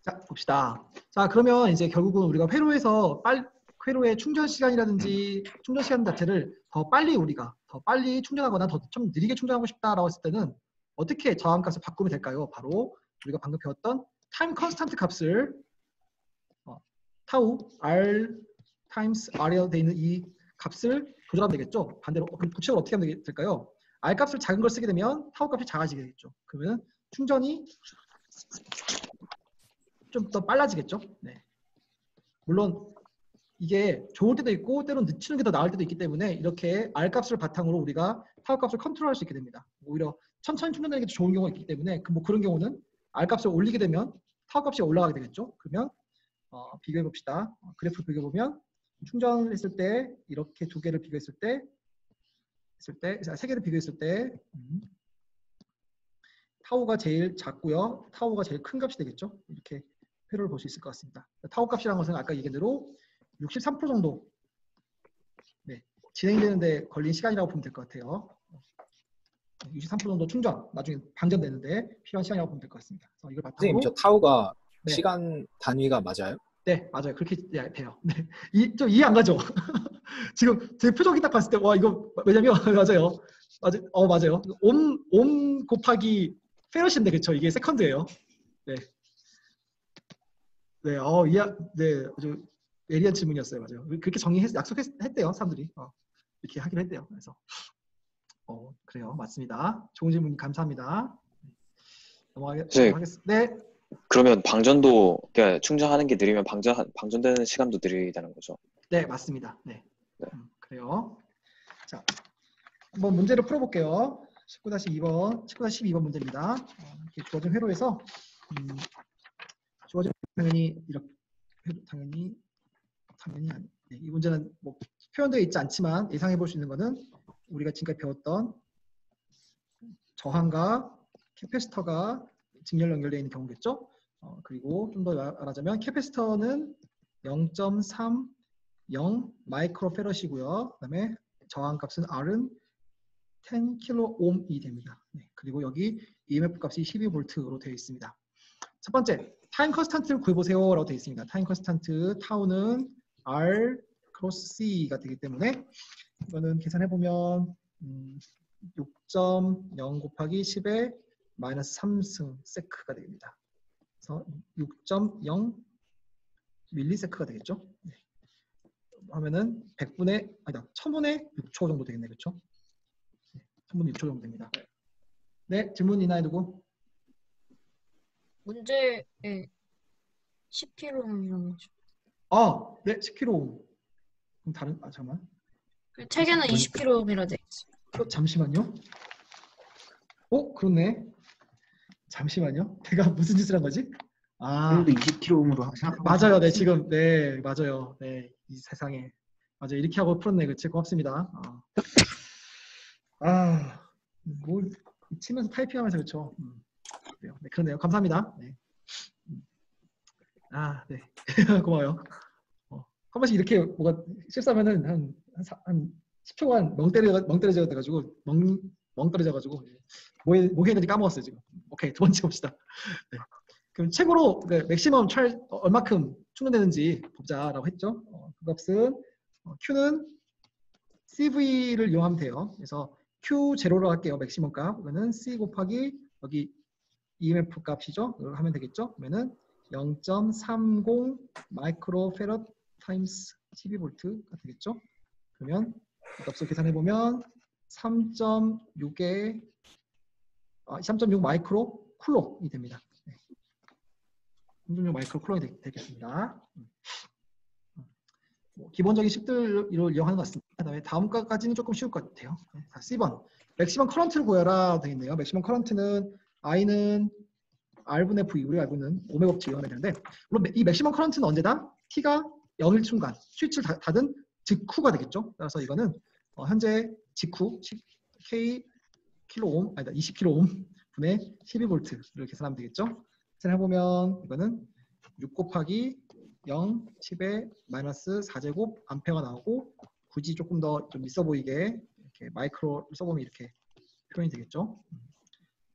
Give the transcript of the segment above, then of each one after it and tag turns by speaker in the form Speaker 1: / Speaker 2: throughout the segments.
Speaker 1: 자, 봅시다. 자, 그러면 이제 결국은 우리가 회로의 충전 시간이라든지 충전 시간 자체를 더 빨리 충전하거나 더 좀 느리게 충전하고 싶다라고 했을 때는 어떻게 저항값을 바꾸면 될까요? 바로 우리가 방금 배웠던 타임 컨스탄트 값을 타우 r times r에 되어 있는 이 값을 조절하면 되겠죠. 반대로 그럼 구체적으로 어떻게 하면 될까요? r 값을 작은 걸 쓰게 되면 타우 값이 작아지게 되겠죠. 그러면 충전이 좀 더 빨라지겠죠. 네. 물론 이게 좋을 때도 있고 때로는 늦추는 게 더 나을 때도 있기 때문에 이렇게 R 값을 바탕으로 우리가 타워 값을 컨트롤할 수 있게 됩니다. 오히려 천천히 충전되는 게 좋은 경우가 있기 때문에 그런 경우는 R 값을 올리게 되면 타워 값이 올라가게 되겠죠. 그러면 비교해 봅시다. 그래프 비교해 보면 충전을 했을 때 이렇게 두 개를 비교했을 때 세 개를 비교했을 때 타워가 제일 작고요. 타워가 제일 큰 값이 되겠죠. 이렇게 회로를 볼 수 있을 것 같습니다. 타워 값이라는 것은 아까 얘기한 대로 63% 정도 진행되는데 걸린 시간이라고 보면 될 것 같아요. 63% 정도 충전, 나중에 방전되는데 필요한 시간이라고 보면 될 것 같습니다. 그래서 이걸
Speaker 2: 선생님,
Speaker 1: 바탕으로
Speaker 2: 저 타워가
Speaker 1: 네,
Speaker 2: 시간 단위가 맞아요?
Speaker 1: 네 맞아요. 그렇게 돼요. 네. 좀 이해 안 가죠? 지금 제 표정이 딱 봤을 때 와 이거 왜냐면 맞아요. 맞아요. 옴 곱하기 페럿인데 그렇죠? 이게 세컨드예요. 네. 네, 네, 아주 예리한 질문이었어요, 맞아요. 그렇게 약속했대요, 사람들이. 이렇게 하기로 했대요. 그래서 그래요, 맞습니다. 좋은 질문 감사합니다. 넘어가도록 하겠습니다. 네.
Speaker 3: 그러면 방전도 그러니까 충전하는 게 느리면 방전되는 시간도 느리다는 거죠?
Speaker 1: 네, 맞습니다. 네. 그래요. 자, 한번 문제를 풀어볼게요. 19-2번, 19-12번 문제입니다. 이렇게 주어진 회로에서 주어진 당연히 이렇게 당연히 아니. 네, 이 문제는 뭐 표현되어 있지 않지만 예상해 볼 수 있는 것은 우리가 지금까지 배웠던 저항과 캐패시터가 직렬 연결되어 있는 경우겠죠. 그리고 좀 더 말하자면 캐패시터는 0.30 마이크로페럿이고요. 그다음에 저항값은 R은 10kΩ이 됩니다. 네, 그리고 여기 EMF 값이 12V로 되어 있습니다. 첫 번째, 타임 컨스탄트를 구해보세요 라고 되어 있습니다. 타임 컨스탄트 타우는 R 크로스 C가 되기 때문에 이거는 계산해보면 6.0 곱하기 10의 마이너스 3승 세크가 됩니다. 그래서 6.0 밀리세크가 되겠죠. 네. 하면은 1000분의 6초 정도 되겠네, 그렇죠? 네, 1000분의 6초 정도 됩니다. 네, 질문 있나요, 누구?
Speaker 4: 문제에 10kg이라고 하죠.
Speaker 1: 네, 10kg. 그럼 잠깐만.
Speaker 4: 그 책에는 20kg이라 돼 있어요.
Speaker 1: 잠시만요. 그렇네. 잠시만요. 내가 무슨 짓을 한 거지?
Speaker 5: 그래도 20kg으로 생각하고
Speaker 1: 맞아요. 네, 지금 네, 맞아요. 네, 이 세상에 맞아요. 이렇게 하고 풀었네. 그치? 고맙습니다. 뭘 치면서 타이핑하면서 그렇죠. 네, 그러네요. 감사합니다. 네. 네. 고마워요. 한 번씩 이렇게 뭐가 실수하면은 한 10초간 멍 때려져 가지고 멍 떨어져 가지고 뭐 해야 되는지 까먹었어요 지금. 오케이, 두 번째 봅시다. 네. 그럼 최고로 맥시멈 얼마큼 충전되는지 보자라고 했죠. 그 값은 Q는 CV를 이용하면 돼요. 그래서 Q0로 할게요. 맥시멈 값. 이거는 C 곱하기 여기 EMF 값이죠. 이걸 하면 되겠죠. 그러면은 0.30 마이크로 페럿 타임스 12V가 되겠죠. 그러면 이 값을 계산해 보면 3.6 마이크로 쿨롱이 됩니다. 3.6 마이크로 쿨롱이 되겠습니다. 기본적인 식들을 이용하는 것 같습니다. 그다음에 다음 것까지는 조금 쉬울 것 같아요. 자, C번. 맥시멈 커런트를 구해라 되어 있네요. 맥시멈 커런트는 I는 R분의 V, 우리가 알고 있는 오메 법칙 이용하면 되는데, 물론 이 맥시멈 커런트는 언제다? T가 0일 순간 스위치를 닫은 직후가 되겠죠. 따라서 이거는 현재 직후 K 킬로옴, 아니다 20킬로옴 분의 12V를 계산하면 되겠죠. 계산해보면 이거는 6 곱하기 0, 10의 마이너스 4제곱 암페어가 나오고, 굳이 조금 더 좀 있어 보이게 이렇게 마이크로를 써보면 이렇게 표현이 되겠죠.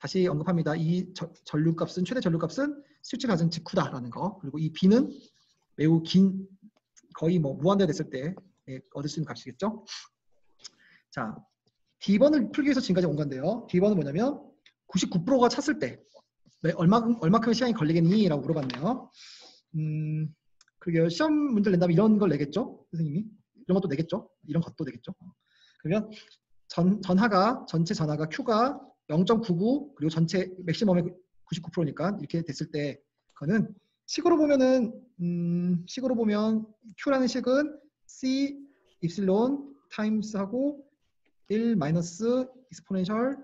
Speaker 1: 다시 언급합니다. 이 전류값은 최대 전류값은 스위치 가진 직후다라는 거. 그리고 이 B는 매우 긴 거의 뭐 무한대 됐을 때 얻을 수 있는 값이겠죠. 자, D번을 풀기 위해서 지금까지 온 건데요. D번은 뭐냐면 99%가 찼을 때 얼마큼 시간이 걸리겠니? 라고 물어봤네요. 그러게요. 시험 문제를 낸다면 이런 걸 내겠죠? 선생님이? 이런 것도 내겠죠? 이런 것도 내겠죠? 그러면 전체 전하가 Q가 0.99 그리고 전체 맥시멈의 99%니까 이렇게 됐을 때 그거는 식으로 보면 Q라는 식은 C 입실론 타임스 하고 1 마이너스 익스포넨셜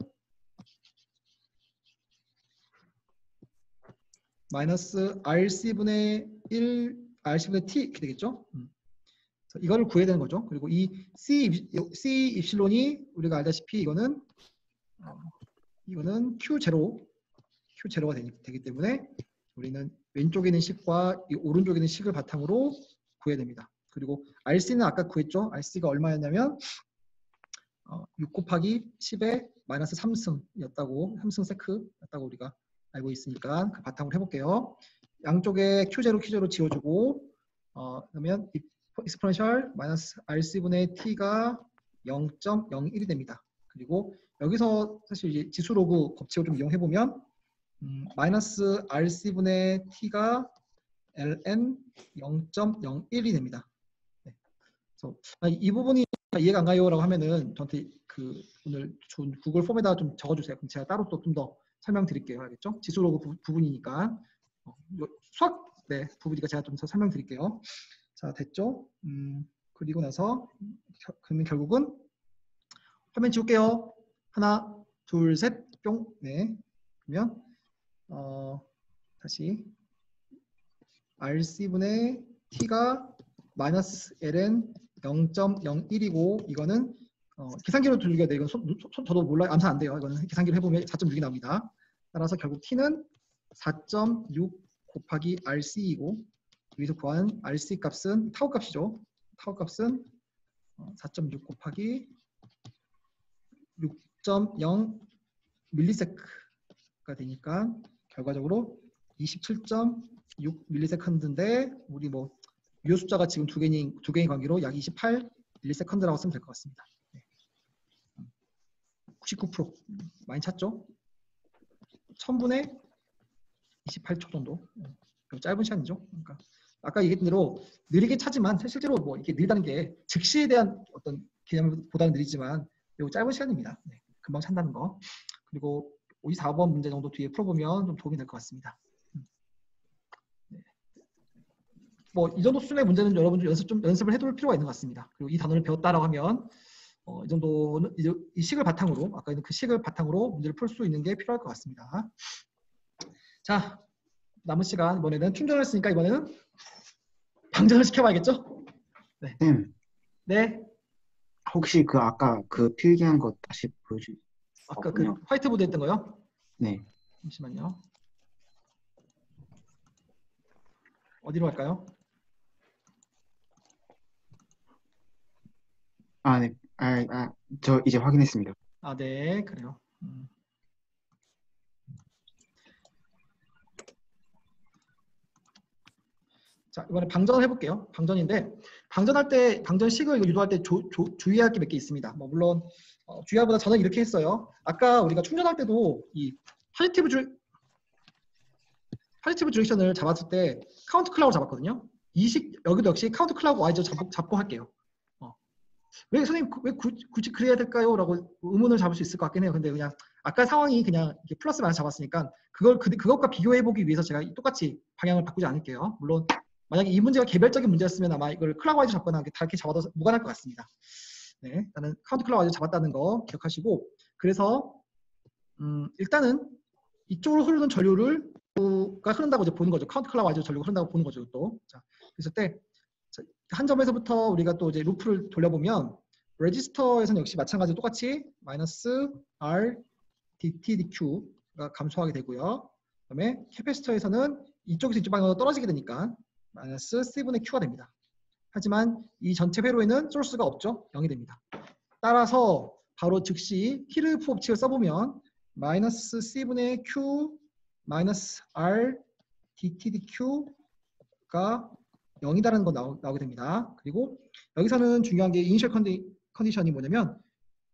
Speaker 1: 마이너스 RC분의 1 RC분의 T 이렇게 되겠죠? 이거를 구해야 되는 거죠. 그리고 이 C 입실론이 우리가 알다시피 이거는 Q0가 되기 때문에 우리는 왼쪽에 있는 식과 이 오른쪽에 있는 식을 바탕으로 구해야 됩니다. 그리고 RC는 아까 구했죠. RC가 얼마였냐면 6 곱하기 10의 마이너스 3승이었다고 3승 세크였다고 우리가 알고 있으니까 그 바탕으로 해볼게요. 양쪽에 Q0 지워주고 그러면 익스포넨셜 마이너스 RC분의 T가 0.01이 됩니다. 그리고 여기서 사실 이제 지수로그 법칙을 좀 이용해보면 마이너스 RC분의 T가 ln 0.01이 됩니다. 네. 그래서 이 부분이 이해가 안 가요라고 하면은 저한테 그 오늘 준 구글 폼에다가 좀 적어주세요. 그럼 제가 따로 또 좀 더 설명드릴게요. 알겠죠? 지수로그 부분이니까 수학 부분이니까 제가 좀 더 설명드릴게요. 자, 됐죠? 그리고 나서 그러면 결국은 화면 지울게요. 하나, 둘, 셋, 뿅. 네. 그러면 다시 RC분의 T가 마이너스 ln 0.01이고 이거는 계산기로 돌려야 돼요. 이건 저도 몰라요. 암산 안 돼요. 이거는 계산기로 해보면 4.6이 나옵니다. 따라서 결국 T는 4.6 곱하기 RC이고 여기서 구한 RC 값은 타우 값이죠. 타우 값은 4.6 곱하기 6.0 밀리세크가 되니까 결과적으로 27.6 밀리세컨드인데 우리 뭐 유효 숫자가 지금 두 개인 관계로 약 28 밀리세컨드라고 쓰면 될 것 같습니다. 99% 많이 찼죠? 1000분의 28초 정도. 짧은 시간이죠. 그러니까 아까 얘기했던 대로 느리게 차지만 실제로 뭐 이렇게 느리다는 게 즉시에 대한 어떤 개념보다는 느리지만 매우 짧은 시간입니다. 네, 금방 찬다는 거. 그리고 54번 문제 정도 뒤에 풀어보면 좀 도움이 될 것 같습니다. 네. 뭐 이 정도 수준의 문제는 여러분들 연습을 해둘 필요가 있는 것 같습니다. 그리고 이 단어를 배웠다라고 하면 이 정도는 이 식을 바탕으로 아까 있는 그 식을 바탕으로 문제를 풀 수 있는 게 필요할 것 같습니다. 자, 남은 시간 이번에는 충전을 했으니까 이번에는 방전을 시켜봐야겠죠? 네. 네.
Speaker 5: 혹시 그 아까 그 필기한 거 다시 보여주.
Speaker 1: 아까 그 화이트보드 했던 거요?
Speaker 5: 네.
Speaker 1: 잠시만요. 어디로 갈까요?
Speaker 5: 아, 네. 저 이제 확인했습니다.
Speaker 1: 아, 네, 그래요. 자, 이번에 방전을 해볼게요. 방전인데 방전할 때 방전식을 이거 유도할 때 주의할 게 몇 개 있습니다. 뭐 물론 주의하보다 저는 이렇게 했어요. 아까 우리가 충전할 때도 이 포지티브 주렉션을 잡았을 때 카운트 클락으로 잡았거든요. 여기도 역시 카운트 클락 와이즈 잡고 할게요. 왜 선생님 왜 굳이 그래야 될까요? 라고 의문을 잡을 수 있을 것 같긴 해요. 근데 그냥 아까 상황이 그냥 이렇게 플러스 마이너스 잡았으니까 그것과 비교해보기 위해서 제가 똑같이 방향을 바꾸지 않을게요. 물론 만약에 이 문제가 개별적인 문제였으면 아마 이걸 클락와이즈 잡거나 다 이렇게 잡아도 무관할 것 같습니다. 네, 일단은 카운트 클락와이즈 잡았다는 거 기억하시고 그래서 일단은 이쪽으로 흐르는 전류가 흐른다고 이제 보는 거죠. 카운트 클락와이즈 전류가 흐른다고 보는 거죠. 또 자, 그랬을 때 한 점에서부터 우리가 또 이제 루프를 돌려보면 레지스터에서는 역시 마찬가지로 똑같이 마이너스 R dt dq가 감소하게 되고요. 그다음에 캐패시터에서는 이쪽에서 이쪽 방향으로 떨어지게 되니까 마이너스 C분의 Q가 됩니다. 하지만 이 전체 회로에는 소스가 없죠. 0이 됩니다. 따라서 바로 즉시 히르프 법칙을 써보면 마이너스 C분의 Q 마이너스 R dt dq가 0이다라는 거 나오게 됩니다. 그리고 여기서는 중요한 게 이니셜 컨디션이 뭐냐면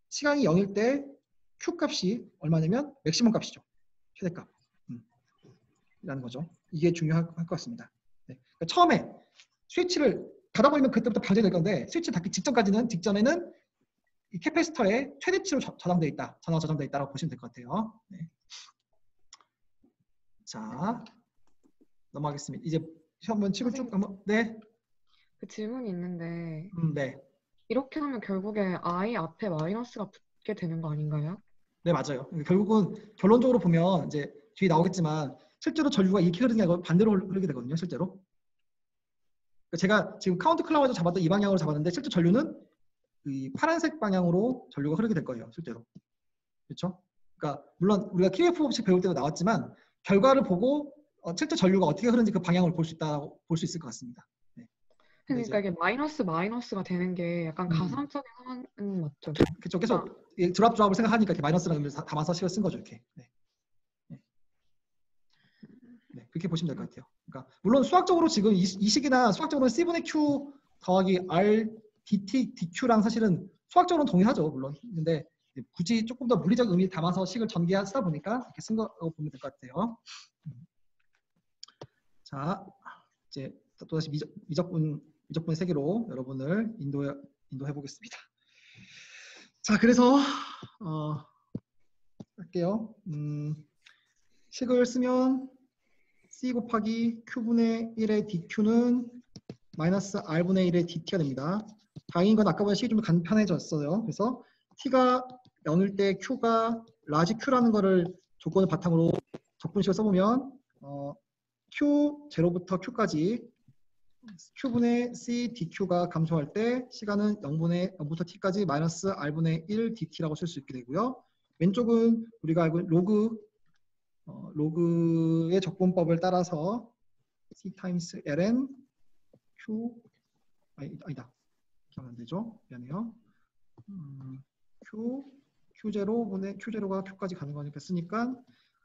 Speaker 1: 시간이 0일 때 Q 값이 얼마냐면 맥시멈 값이죠. 최대값. 라는 거죠. 이게 중요할 것 같습니다. 네. 그러니까 처음에 스위치를 닫아버리면 그때부터 방전이 될 건데 스위치 닫기 직전에는 이 캐패시터에 최대치로 저장되어 있다. 전화가 저장되어 있다라고 보시면 될 것 같아요. 네. 자, 넘어가겠습니다. 이제 한번 칩을 쭉 한번. 네.
Speaker 2: 그 질문이 있는데
Speaker 1: 네.
Speaker 2: 이렇게 하면 결국에 I 앞에 마이너스가 붙게 되는 거 아닌가요?
Speaker 1: 네, 맞아요. 결국은 결론적으로 보면 이제 뒤에 나오겠지만 실제로 전류가 이렇게 흐르는 게 아니고 반대로 흐르게 되거든요. 실제로. 그러니까 제가 지금 카운트 클라우드 잡았던 이 방향으로 잡았는데 실제 전류는 이 파란색 방향으로 전류가 흐르게 될 거예요. 실제로. 그렇죠? 그러니까 물론 우리가 QF 법칙 배울 때도 나왔지만 결과를 보고 실제 전류가 어떻게 흐르는지 그 방향을 볼 수 있을 것 같습니다. 네.
Speaker 2: 그러니까 이게 마이너스가 되는 게 약간 가상적인 상황은 맞죠?
Speaker 1: 그렇죠. 계속 드랍을 생각하니까 이렇게 마이너스라는 의미를 담아서 식을 쓴 거죠. 이렇게. 네. 네. 그렇게 보시면 될 것 같아요. 그러니까 물론 수학적으로 지금 이 식이나 수학적으로는 C분의 Q 더하기 R dt dq랑 사실은 수학적으로는 동일하죠. 물론. 근데 굳이 조금 더 물리적 의미를 담아서 식을 전개하다 보니까 이렇게 쓴 거라고 보면 될 것 같아요. 자, 이제 또다시 미적분의 세계로 여러분을 인도해 보겠습니다. 자, 그래서 할게요. 식을 쓰면 C 곱하기 Q분의 1의 dq는 마이너스 R분의 1의 dt가 됩니다. 다행인 건 아까보다 식이 좀 간편해졌어요. 그래서 t가 0일 때 q가 라지 q라는 거를 조건을 바탕으로 적분식을 써보면 q 제로부터 q까지 q분의 c dq가 감소할 때 시간은 0부터 t까지 마이너스 r분의 1 dt라고 쓸 수 있게 되고요. 왼쪽은 우리가 알고 있는 로그의 적분법을 따라서 c 타임스 ln q 아니다. 기억 안 되죠? 미안해요. Q0가 Q까지 가는 거니까 쓰니까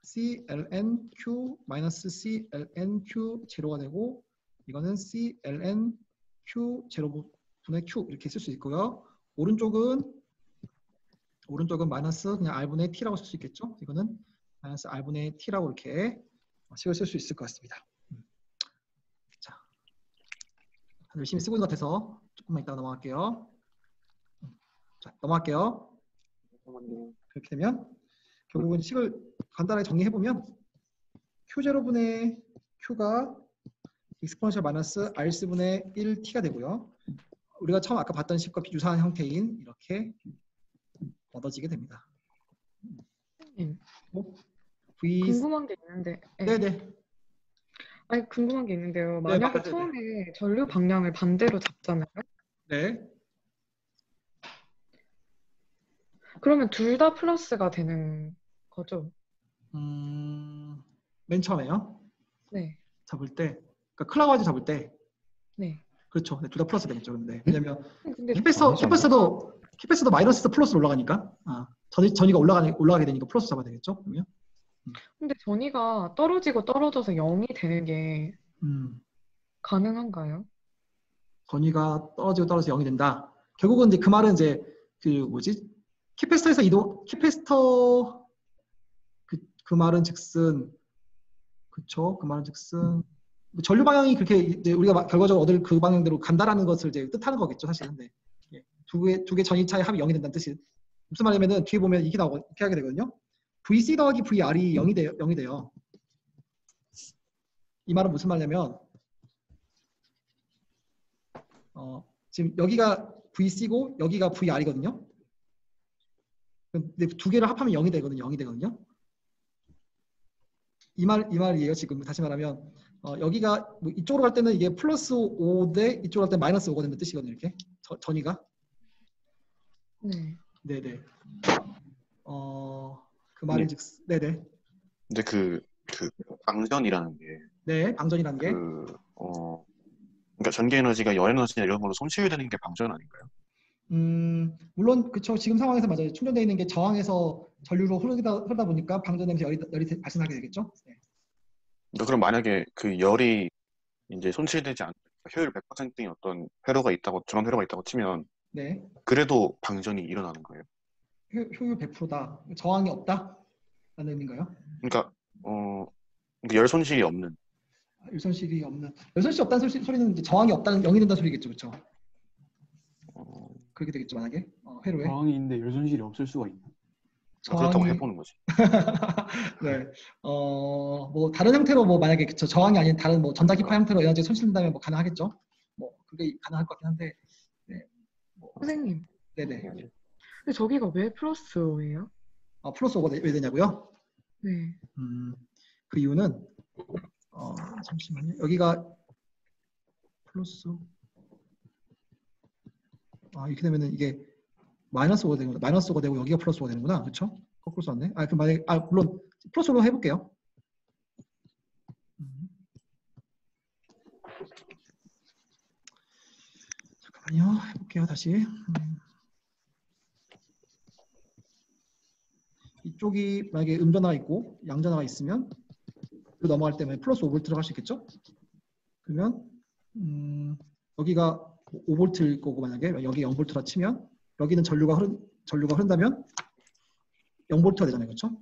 Speaker 1: CLN Q 마이너스 CLN Q 제로가 되고 이거는 CLN Q 제로분의 Q 이렇게 쓸 수 있고요. 오른쪽은 마이너스 그냥 R분의 T라고 쓸 수 있겠죠? 이거는 마이너스 R분의 T라고 이렇게 식을 쓸 수 있을 것 같습니다. 자, 열심히 쓰고 있는 것 같아서 조금만 이따가 넘어갈게요. 자, 넘어갈게요. 그렇게 되면 결국은 식을 간단하게 정리해보면 Q0분의 Q가 익스포넨셜 마이너스 R분의 1T가 되고요. 우리가 처음 아까 봤던 식과 유사한 형태인 이렇게 얻어지게 됩니다.
Speaker 2: 궁금한 게 있는데.
Speaker 1: 네네.
Speaker 2: 아니, 궁금한 게 있는데요.
Speaker 1: 네,
Speaker 2: 만약에 처음에 전류 방향을 반대로 잡잖아요.
Speaker 1: 네.
Speaker 2: 그러면 둘 다 플러스가 되는 거죠?
Speaker 1: 맨 처음에요.
Speaker 2: 네.
Speaker 1: 잡을 때, 그러니까 클라우드 잡을 때,
Speaker 2: 네.
Speaker 1: 그렇죠. 네, 둘 다 플러스 되겠죠. 근데 왜냐면
Speaker 2: 근데
Speaker 1: 캐패시터도 마이너스에서 플러스로 올라가니까, 전위가 올라가게 되니까 플러스 잡아야 되겠죠. 그러면.
Speaker 2: 근데 전위가 떨어지고 떨어져서 0이 되는 게 가능한가요?
Speaker 1: 전위가 떨어지고 떨어져서 0이 된다. 결국은 이제 그 말은 이제 캐패시터 그 말은 즉슨 그쵸? 그 말은 즉슨 전류 방향이 그렇게 이제 우리가 결과적으로 얻을 그 방향대로 간다라는 것을 이제 뜻하는 거겠죠, 사실은. 네. 두 개 전위 차의 합이 0이 된다는 뜻이 무슨 말이냐면은 뒤에 보면 이렇게 하게 되거든요. VC 더하기 VR이 0이 돼요. 이 말은 무슨 말이냐면 지금 여기가 VC고 여기가 VR이거든요. 근데 두 개를 합하면 0이 되거든요. 이 말이에요. 지금 다시 말하면 여기가 뭐 이쪽으로 갈 때는 이게 플러스 5 대 이쪽으로 갈 때는 마이너스 5가 된다는 뜻이거든요. 이렇게 전위가.
Speaker 2: 네.
Speaker 1: 네네. 그 말은 네네.
Speaker 6: 근데 그 방전이라는 게
Speaker 1: 네, 방전이라는 게
Speaker 6: 그러니까 전기 에너지가 열 에너지나 이런 걸로 손실되는 게 방전 아닌가요?
Speaker 1: 물론 그쵸. 지금 상황에서 맞아요. 충전되어 있는 게 저항에서 전류로 흐르다 보니까 방전되면서 열이 발생하게 되겠죠. 네.
Speaker 6: 근데 그럼 만약에 그 열이 이제 손실되지 않, 효율 100%인 어떤 회로가 있다고, 전원 회로가 있다고 치면,
Speaker 1: 네.
Speaker 6: 그래도 방전이 일어나는 거예요.
Speaker 1: 효율 100%다. 저항이 없다? 라는 의미인가요?
Speaker 6: 그러니까, 그러니까 열 손실이 없는.
Speaker 1: 열손실이 없는. 열손실이 없다는 소리는 이제 저항이 없다는 0이 된다는 소리겠죠. 그렇죠? 그렇게 되겠죠. 만약에 회로에.
Speaker 7: 저항이 있는데 열 손실이 없을 수가 있나?
Speaker 6: 그렇다고 해보는 거지.
Speaker 1: 네. 뭐 다른 형태로 뭐 만약에 그쵸. 저항이 아닌 다른 뭐 전자기파 형태로 에너지 손실된다면 뭐 가능하겠죠. 뭐 그게 가능할 것 같긴 한데. 네. 뭐,
Speaker 2: 선생님,
Speaker 1: 네네.
Speaker 2: 근데 저기가 왜 플러스 5예요?
Speaker 1: 플러스 오버가 왜 되냐고요?
Speaker 2: 네.
Speaker 1: 그 이유는 잠시만요. 여기가 플러스 이렇게 되면은 이게 마이너스 5가 되는 마이너스 5가 되고 여기가 플러스 5가 되는구나. 그렇죠? 거꾸로 썼네. 그럼 만약에 물론 플러스로 해볼게요. 잠깐만요. 해볼게요. 다시. 이쪽이 만약에 음전화가 있고 양전화가 있으면 넘어갈 때면 플러스 5V로 갈 수 있겠죠? 그러면 여기가 5V일 거고 만약에 여기 0V라 치면 여기는 전류가 흐른다면 0V가 되잖아요. 그렇죠?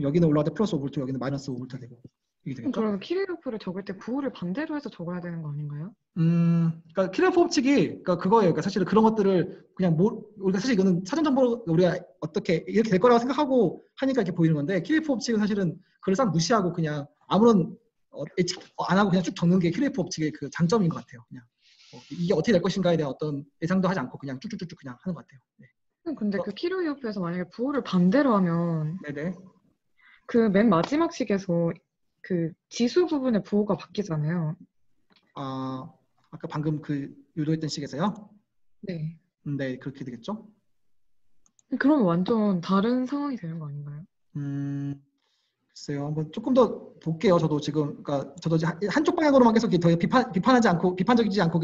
Speaker 1: 여기는 올라갈 때 플러스 5V, 여기는 마이너스 5V가 되고 이게 되겠죠?
Speaker 2: 그럼 킬로프를 적을 때 부호를 반대로 해서 적어야 되는 거 아닌가요?
Speaker 1: 그러니까 킬로프 법칙이 그거예요. 그러니까 사실은 그런 것들을 그냥 우리가 사실 이거는 사전 정보 우리가 어떻게 이렇게 될 거라고 생각하고 하니까 이렇게 보이는 건데 킬로프 법칙은 사실은 그걸 싹 무시하고 그냥 아무런 예측 안 하고 그냥 쭉 적는 게 킬로프 법칙의 그 장점인 것 같아요. 그냥 이게 어떻게 될 것인가에 대한 어떤 예상도 하지 않고 그냥 쭉쭉쭉쭉 그냥 하는 것 같아요. 네.
Speaker 2: 근데 그 킬로이오프에서 만약에 부호를 반대로 하면
Speaker 1: 네네.
Speaker 2: 그 맨 마지막 식에서 그 지수 부분의 부호가 바뀌잖아요.
Speaker 1: 아까 방금 그 유도했던 식에서요?
Speaker 2: 네.
Speaker 1: 네, 그렇게 되겠죠?
Speaker 2: 그러면 완전 다른 상황이 되는 거 아닌가요?
Speaker 1: 글쎄요. 한번 조금 더 볼게요. 저도 지금, 그러니까 저도 이제 한쪽 방향으로만 계속 더 비판하지 않고, 비판적이지 않고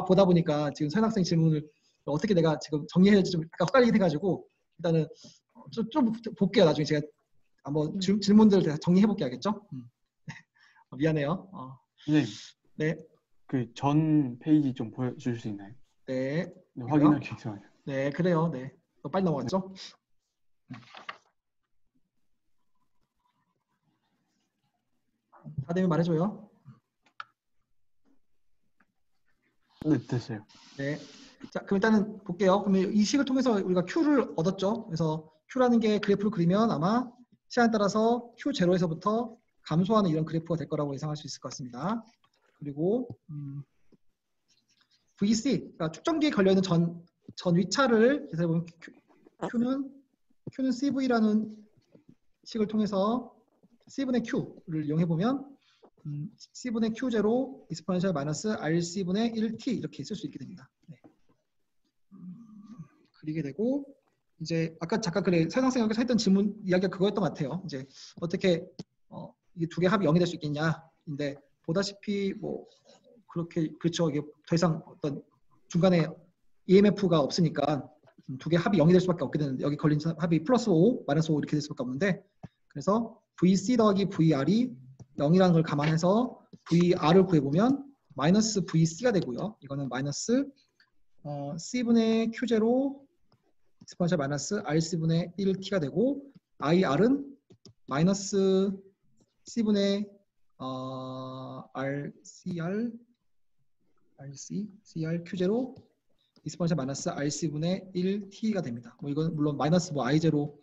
Speaker 1: 보다 보니까 지금 서현 학생 질문을 어떻게 내가 지금 정리해야 할지 좀 약간 헷갈리긴 해가지고 일단은 좀 볼게요. 나중에 제가 한번 질문들 정리해 볼게 알겠죠? 미안해요.
Speaker 7: 선생님,
Speaker 1: 네.
Speaker 7: 그 전 페이지 좀 보여줄 수 있나요?
Speaker 1: 네.
Speaker 7: 네, 확인하기 위해서.
Speaker 1: 네, 그래요. 네. 빨리 넘어갔죠? 다 되면 말해줘요.
Speaker 7: 네, 됐어요.
Speaker 1: 네. 자, 그럼 일단은 볼게요. 그러면 이 식을 통해서 우리가 Q를 얻었죠. 그래서 Q라는 게 그래프를 그리면 아마 시간에 따라서 Q0에서부터 감소하는 이런 그래프가 될 거라고 예상할 수 있을 것 같습니다. 그리고 VC, 그러니까 축전기에 걸려있는 전 위차를 계산해 보면 Q는 CV라는 식을 통해서 C분의 Q를 이용해 보면 C분의 Q0 익스포넨셜 마이너스 RC분의 1T 이렇게 쓸 수 있게 됩니다. 네. 그리게 되고 이제 아까 잠깐 서현 학생에서 했던 질문 이야기가 그거였던 것 같아요. 이제 어떻게 이게 두 개 합이 0이 될 수 있겠냐인데 보다시피 뭐 그렇게 그렇죠. 이게 더 이상 어떤 중간에 EMF가 없으니까 두 개 합이 0이 될 수밖에 없게 되는데 여기 걸린 합이 플러스 5, 마이너스 5 이렇게 될 수밖에 없는데 그래서 VC 더하기 VR이 0이라는 걸 감안해서 VR을 구해보면 마이너스 VC가 되고요. 이거는 마이너스 C분의 Q0 익스포넨셜 마이너스 RC분의 1T가 되고 IR은 마이너스 C분의 CR Q0 익스포넨셜 마이너스 RC분의 1T가 됩니다. 뭐 이건 물론 마이너스 뭐 I0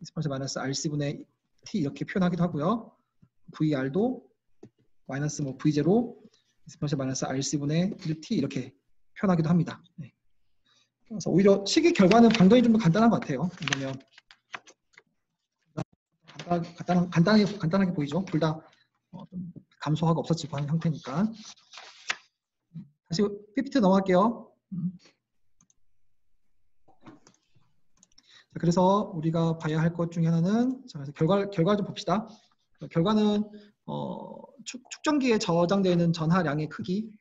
Speaker 1: 익스포넨셜 마이너스 RC분의 T 이렇게 표현하기도 하고요. VR도 마이너스 뭐 V0 익스포넨셜 마이너스 RC분의 1T 이렇게 표현하기도 합니다. 네. 그래서 오히려 식의 결과는 방정이 좀 더 간단한 것 같아요. 왜냐면 간단하게 보이죠. 둘 다 감소하고 없어지고 하는 형태니까. 다시 PPT 넘어갈게요. 자, 그래서 우리가 봐야 할 것 중에 하나는 자, 결과를 좀 봅시다. 결과는 축전기에 저장되어 있는 전하량의 크기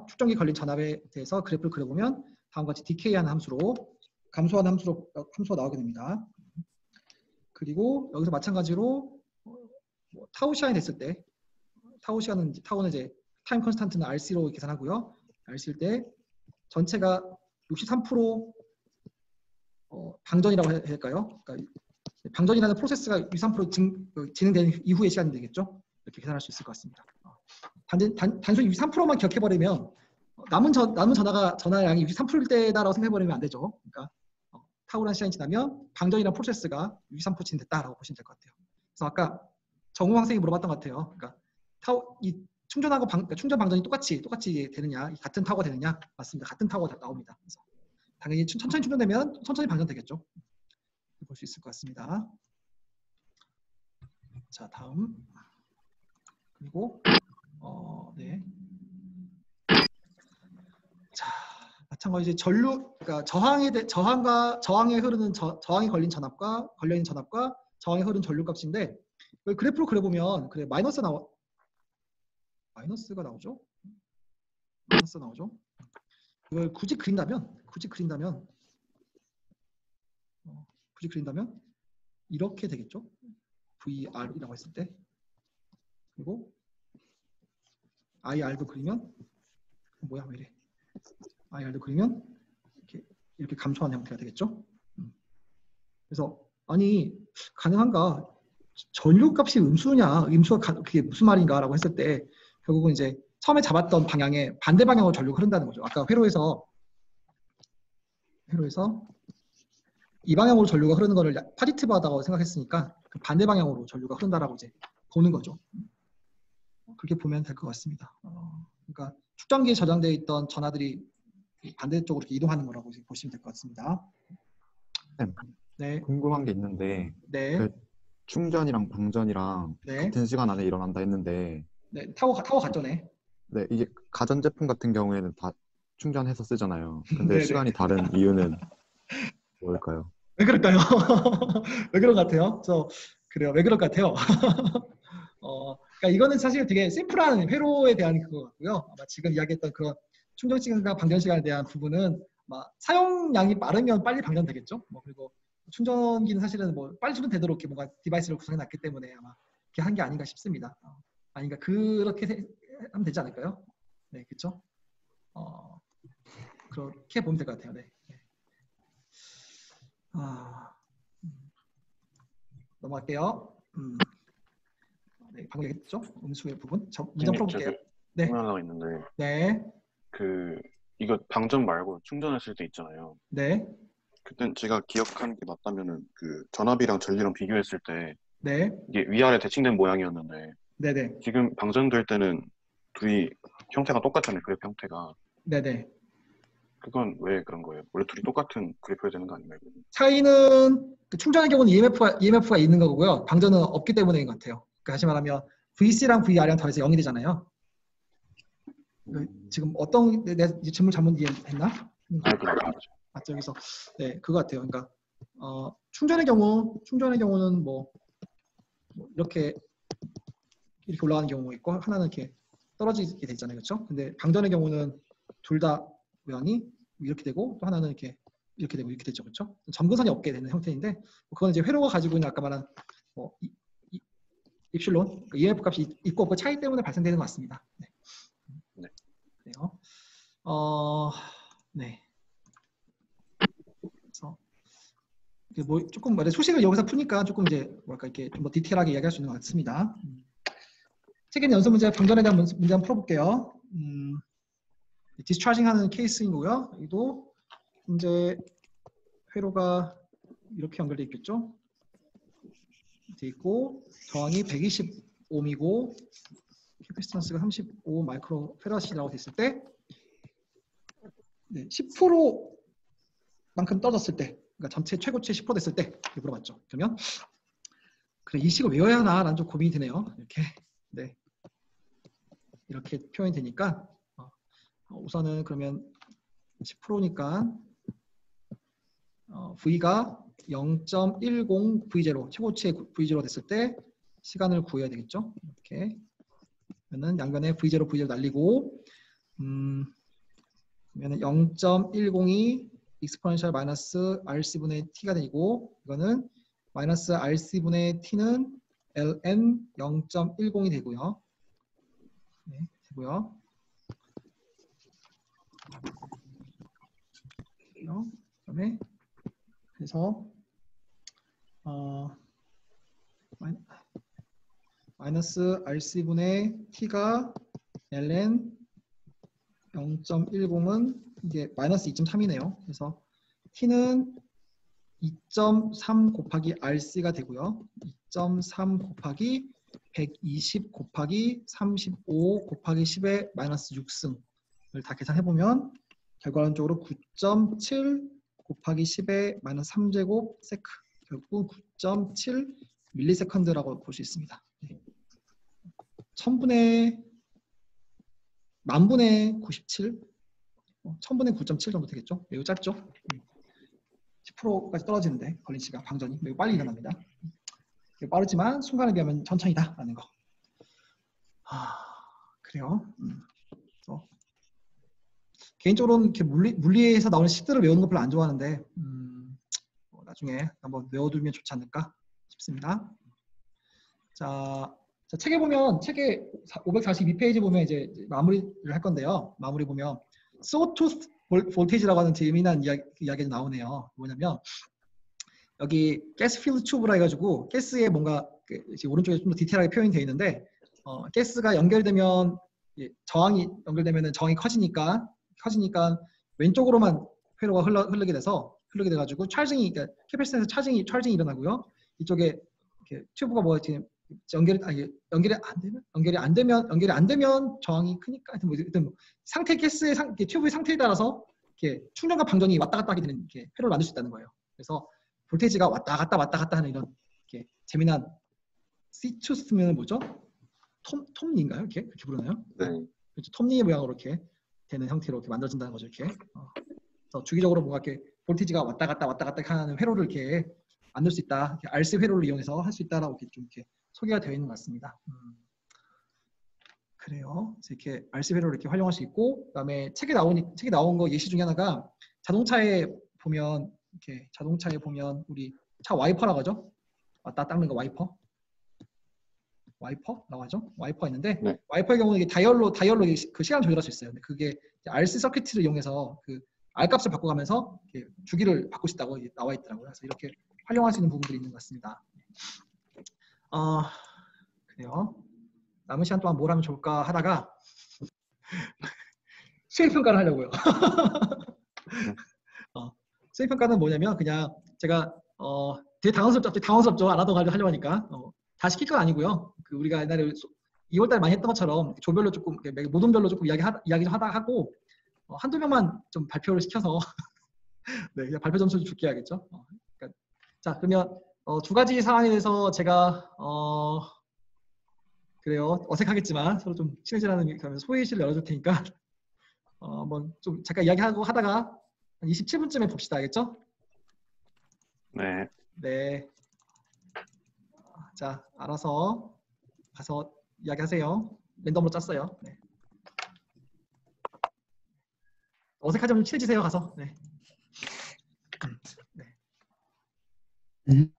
Speaker 1: 축정기 걸린 전압에 대해서 그래프를 그려보면 다음과 같이 디케이하는 함수로 감소하는 함수가 나오게 됩니다. 그리고 여기서 마찬가지로 뭐 타우 시간이 됐을 때 타우는 이제 타임 컨스탄트는 RC로 계산하고요. RC일 때 전체가 63% 방전이라고 해야 될까요? 그러니까 방전이라는 프로세스가 63% 진행된 이후의 시간이 되겠죠. 이렇게 계산할 수 있을 것 같습니다. 단순히 63%만 기억해버리면 남은 전화량이 63%일 때다라고 생각해버리면 안 되죠. 그러니까 타우라는 시간이 지나면 방전이라는 프로세스가 63% 진행됐다라고 보시면 될 것 같아요. 그래서 아까 정우 학생이 물어봤던 것 같아요. 그러니까 이 충전하고 그러니까 충전 방전이 똑같이 되느냐, 같은 타워가 되느냐? 맞습니다. 같은 타워가 나옵니다. 그래서 당연히 천천히 충전되면 천천히 방전되겠죠. 볼 수 있을 것 같습니다. 자, 다음. 그리고 네. 자, 마찬가지 그러니까 저항에 흐르는 저항이 걸린 전압과 걸려 있는 전압과 저항에 흐르는 전류값인데 그래프로 그려보면 그래 마이너스가 나오죠. 마이너스 나오죠. 이걸 굳이 그린다면 이렇게 되겠죠. VR이라고 했을 때. 그리고 IR도 그리면 뭐야 왜 이래? IR도 그리면 이렇게 감소하는 형태가 되겠죠. 그래서 아니 가능한가? 전류값이 음수가 그게 무슨 말인가라고 했을 때 결국은 이제 처음에 잡았던 방향에 반대 방향으로 전류가 흐른다는 거죠. 아까 회로에서 이 방향으로 전류가 흐르는 거를 파지티브하다고 생각했으니까 그 반대 방향으로 전류가 흐른다라고 이제 보는 거죠. 그렇게 보면 될 것 같습니다. 그러니까 축전기에 저장되어 있던 전하들이 반대쪽으로 이렇게 이동하는 거라고 보시면 될 것 같습니다. 네.
Speaker 8: 궁금한 게 있는데
Speaker 1: 네.
Speaker 8: 그 충전이랑 방전이랑
Speaker 1: 네.
Speaker 8: 같은 시간 안에 일어난다 했는데
Speaker 1: 네. 타워 갔죠네.
Speaker 8: 네, 이게 가전제품 같은 경우에는 다 충전해서 쓰잖아요. 근데
Speaker 1: 네네.
Speaker 8: 시간이 다른 이유는 뭘까요?
Speaker 1: 왜 그럴까요? 왜 그런 것 같아요? 그래요. 왜 그럴 것 같아요? 그러니까 이거는 사실 되게 심플한 회로에 대한 그거 같고요. 아마 지금 이야기했던 그런 충전 시간과 방전 시간에 대한 부분은 아마 사용량이 빠르면 빨리 방전되겠죠. 그리고 충전기는 사실은 빨리 충전되도록 이렇게 뭔가 디바이스를 구성해놨기 때문에 아마 이렇게 한 게 아닌가 싶습니다. 아닌가 그렇게 하면 되지 않을까요? 네, 그렇죠. 그렇게 보면 될 것 같아요. 네. 넘어갈게요. 네, 방금 얘기했죠? 음수의 부분. 문장 풀어볼게요. 네.
Speaker 6: 질문하려고 했는데
Speaker 1: 네.
Speaker 6: 이거 방전 말고 충전했을 때 있잖아요.
Speaker 1: 네.
Speaker 6: 그땐 제가 기억하는 게 맞다면은 전압이랑 전류랑 비교했을 때
Speaker 1: 네.
Speaker 6: 이게 위아래 대칭된 모양이었는데
Speaker 1: 네네.
Speaker 6: 지금 방전될 때는 둘이 형태가 똑같잖아요. 그래프 형태가.
Speaker 1: 네네.
Speaker 6: 그건 왜 그런 거예요? 원래 둘이 똑같은 그래프여야 되는 거 아닌가요?
Speaker 1: 차이는 충전의 경우는 EMF가 있는 거고요. 방전은 없기 때문인 것 같아요. 그러니까 다시 말하면 VC랑 VR이랑 더해서 0이 되잖아요. 지금 내 질문 잘못 이해했나? 맞죠? 여기서 네 그거 같아요. 그러니까 충전의 경우는 이렇게 올라가는 경우가 있고 하나는 이렇게 떨어지게 돼 있잖아요, 그렇죠? 근데 방전의 경우는 둘 다 모양이 이렇게 되고 또 하나는 이렇게 되고 이렇게 되죠, 그렇죠? 점근선이 없게 되는 형태인데 그건 이제 회로가 가지고 있는 아까 말한 입실론 EMF 값이 있고 없고 차이 때문에 발생되는 것 같습니다. 네.
Speaker 6: 네.
Speaker 1: 그래요. 네. 그래서 조금 소식을 여기서 푸니까 조금 이제 이렇게 좀 더 디테일하게 이야기할 수 있는 것 같습니다. 책에는 연습 문제 방전에 대한 문제 한번 풀어볼게요. 디스차징 하는 케이스인 거고요. 여기도 현재 회로가 이렇게 연결되어 있겠죠. 돼 있고 저항이 120옴이고 캐피스턴스가 35 마이크로 페라시라고 됐을 때 10%만큼 떨어졌을 때, 그러니까 전체 최고치 10% 됐을 때 이렇게 물어봤죠. 그러면 그래 이 식을 외워야 하나라는 좀 고민이 되네요. 네, 이렇게 표현이 되니까 우선은 그러면 10%니까 V가 0.10 V0 최고치의 V0 됐을 때 시간을 구해야 되겠죠. 이렇게 그러면 양변에 V0 날리고 그러면 0.102 exponential 마이너스 rc분의 t가 되고 이거는 마이너스 rc분의 t는 ln 0.10이 되고요. 네, 되고요. 그다음에 그래서 마이너스 rc분의 t가 ln 0.10은 이게 마이너스 2.3이네요. 그래서 t는 2.3 곱하기 rc가 되고요. 2.3 곱하기 120 곱하기 35 곱하기 10의 마이너스 6승을 다 계산해보면 결과론적으로 9.7 곱하기 10의 마이너스 3제곱 세크, 결국 9.7 밀리세컨드라고 볼 수 있습니다. 1000분의 만분의 97, 1000분의 9.7 정도 되겠죠? 매우 짧죠? 10%까지 떨어지는데 걸린 시간, 방전이 매우 빨리 일어납니다. 빠르지만 순간에 비하면 천천히다라는 거. 그래요. 개인적으로는 이렇게 물리에서 나오는 식들을 외우는 거 별로 안 좋아하는데 나중에 한번 외워두면 좋지 않을까 싶습니다. 자, 책에 보면 책에 542페이지 보면 이제 마무리를 할 건데요. 마무리 보면 sawtooth voltage라고 하는 재미난 이야기가 나오네요. 뭐냐면 여기 가스 필드 튜브라 해가지고 가스에 뭔가 오른쪽에 좀 더 디테일하게 표현이 되어 있는데 가스가 연결되면 저항이 연결되면은 저항이 커지니까 왼쪽으로만 회로가 흐르게 돼가지고 차징이 그러니까 캐패시터에서 차징이 일어나고요. 이쪽에 이렇게 튜브가 뭐가 지금 연결이 안 되면 저항이 크니까 하여튼 뭐 상태 가스의 튜브의 상태에 따라서 이렇게 충전과 방전이 왔다 갔다 하게 되는 이렇게 회로를 만들 수 있다는 거예요. 그래서 볼테이지가 왔다 갔다 하는 이런 이렇게 재미난 시투스면 뭐죠? 톱니인가요? 이렇게 부르나요?
Speaker 3: 네.
Speaker 1: 그렇죠. 톱니 모양으로 이렇게 되는 형태로 이렇게 만들어진다는 거죠. 이렇게. 그래서 주기적으로 뭔가 이렇게 볼테이지가 왔다 갔다 하는 회로를 이렇게 만들 수 있다. 이렇게 RC 회로를 이용해서 할 수 있다라고 이렇게 소개가 되어 있는 것 같습니다. 그래요. 그래서 이렇게 RC 회로를 이렇게 활용할 수 있고, 그다음에 책에 나온 거 예시 중에 하나가 자동차에 보면 우리 차 와이퍼라고 하죠. 왔다 닦는 거 와이퍼라고 하죠. 와이퍼 있는데
Speaker 3: 네.
Speaker 1: 와이퍼의 경우는 이게 다이얼로 그 시간 조절할 수 있어요. 근데 그게 RC 서큐트를 이용해서 그 R 값을 바꿔가면서 이렇게 주기를 바꿀 수 있다고 나와 있더라고요. 그래서 이렇게 활용할 수 있는 부분들이 있는 것 같습니다. 그래요. 남은 시간 동안 뭘 하면 좋을까 하다가 수행평가를 하려고요. 수행평가는 뭐냐면 그냥 제가 되게 당황스럽죠. 안 하던 거 하려고 하니까 다 시킬 건 아니고요. 그 우리가 옛날에 2월달 많이 했던 것처럼 조별로 조금 모둠별로 조금 이야기 좀 하다 하고 한두 명만 좀 발표를 시켜서 네, 그냥 발표 점수 좀 줄게 야겠죠. 그러니까, 자 그러면 두 가지 사안에 대해서 제가 그래요. 어색하겠지만 서로 좀 친해지라는 그러면 소회의실을 열어줄 테니까 한번 좀 잠깐 이야기하고 하다가 한 27분쯤에 봅시다. 알겠죠?
Speaker 6: 네.
Speaker 1: 네. 자, 알아서 가서 이야기하세요. 랜덤으로 짰어요. 네. 어색하지만 좀 친해지세요. 가서. 네. 네.